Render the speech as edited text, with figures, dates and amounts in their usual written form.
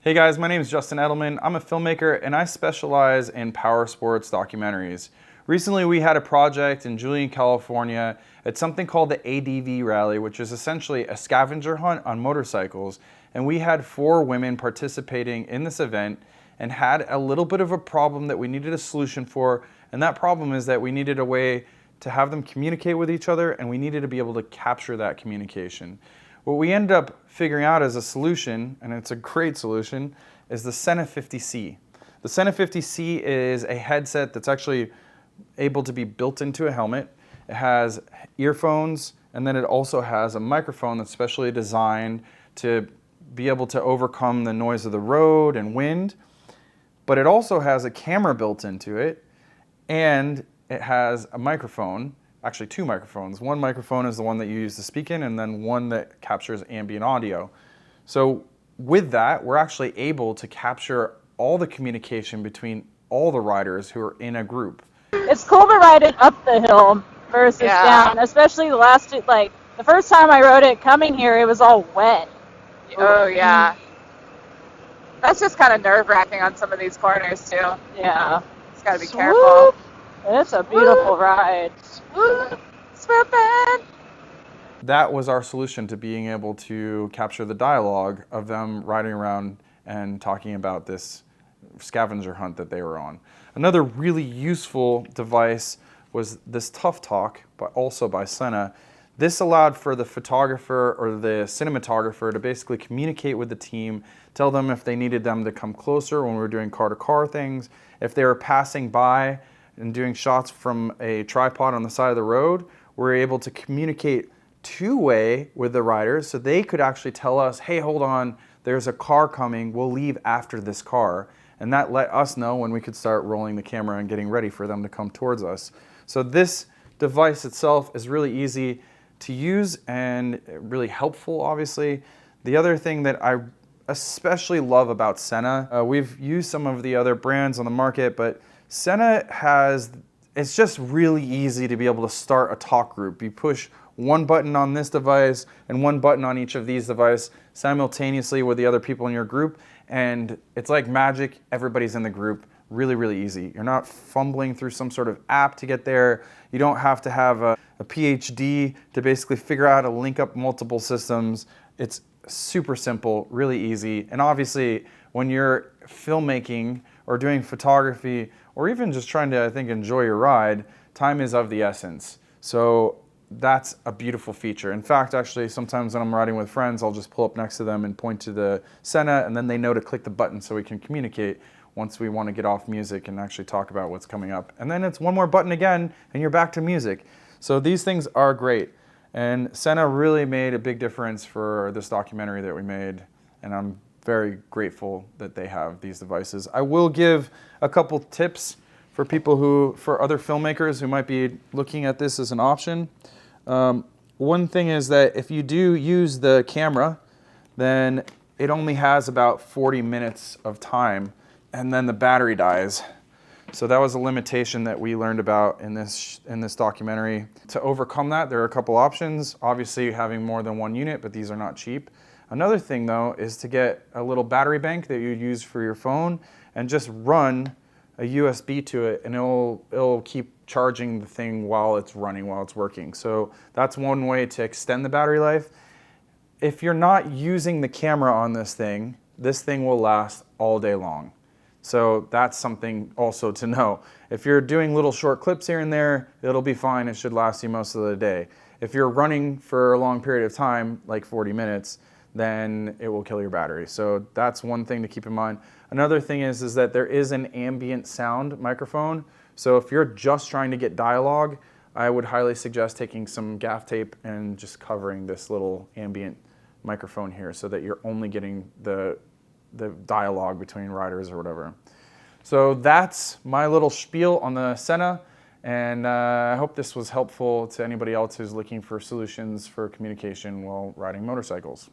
Hey guys, my name is Justin Edelman. I'm a filmmaker and I specialize in power sports documentaries. Recently we had a project in Julian, California. It's something called the ADV Rally, which is essentially a scavenger hunt on motorcycles. And we had 4 women participating in this event and had a little bit of a problem that we needed a solution for. And that problem is that we needed a way to have them communicate with each other, and we needed to be able to capture that communication. What we ended up figuring out as a solution, and it's a great solution, is the Sena 50c. The Sena 50c is a headset that's actually able to be built into a helmet. It has earphones, and then it also has a microphone that's specially designed to be able to overcome the noise of the road and wind. But it also has a camera built into it, and it has a microphone, actually 2 microphones. One microphone is the one that you use to speak in, and then one that captures ambient audio. So with that, we're actually able to capture all the communication between all the riders who are in a group. It's cool to ride it up the hill versus down, especially the last two, like the first time I rode it coming here, it was all wet. Oh yeah. That's just kind of nerve-wracking on some of these corners too. Yeah. Just gotta be careful. It's a beautiful ride. Swooping! That was our solution to being able to capture the dialogue of them riding around and talking about this scavenger hunt that they were on. Another really useful device was this Tough Talk, but also by Sena. This allowed for the photographer or the cinematographer to basically communicate with the team, tell them if they needed them to come closer when we were doing car-to-car things, if they were passing by and doing shots from a tripod on the side of the road. We're able to communicate two-way with the riders so they could actually tell us, hey, hold on, there's a car coming, we'll leave after this car. And that let us know when we could start rolling the camera and getting ready for them to come towards us. So this device itself is really easy to use and really helpful, obviously. The other thing that I especially love about Sena, we've used some of the other brands on the market, but Sena it's just really easy to be able to start a talk group. You push one button on this device and one button on each of these devices simultaneously with the other people in your group, and it's like magic. Everybody's in the group. Really, really easy. You're not fumbling through some sort of app to get there. You don't have to have a PhD to basically figure out how to link up multiple systems. It's super simple, really easy. And obviously, when you're filmmaking or doing photography, or even just trying to, I think, enjoy your ride, time is of the essence. So that's a beautiful feature. In fact, actually, sometimes when I'm riding with friends, I'll just pull up next to them and point to the Sena, and then they know to click the button so we can communicate once we want to get off music and actually talk about what's coming up. And then it's one more button again, and you're back to music. So these things are great. And Sena really made a big difference for this documentary that we made, and I'm very grateful that they have these devices. I will give a couple tips for people for other filmmakers who might be looking at this as an option. One thing is that if you do use the camera, then it only has about 40 minutes of time, and then the battery dies. So that was a limitation that we learned about in this documentary. To overcome that, there are a couple options. Obviously, having more than one unit, but these are not cheap. Another thing, though, is to get a little battery bank that you use for your phone and just run a USB to it, and it'll keep charging the thing while it's running, while it's working. So that's one way to extend the battery life. If you're not using the camera on this thing will last all day long. So that's something also to know. If you're doing little short clips here and there, it'll be fine. It should last you most of the day. If you're running for a long period of time, like 40 minutes, then it will kill your battery. So that's one thing to keep in mind. Another thing is that there is an ambient sound microphone. So if you're just trying to get dialogue, I would highly suggest taking some gaff tape and just covering this little ambient microphone here so that you're only getting the dialogue between riders or whatever. So that's my little spiel on the Sena, and I hope this was helpful to anybody else who's looking for solutions for communication while riding motorcycles.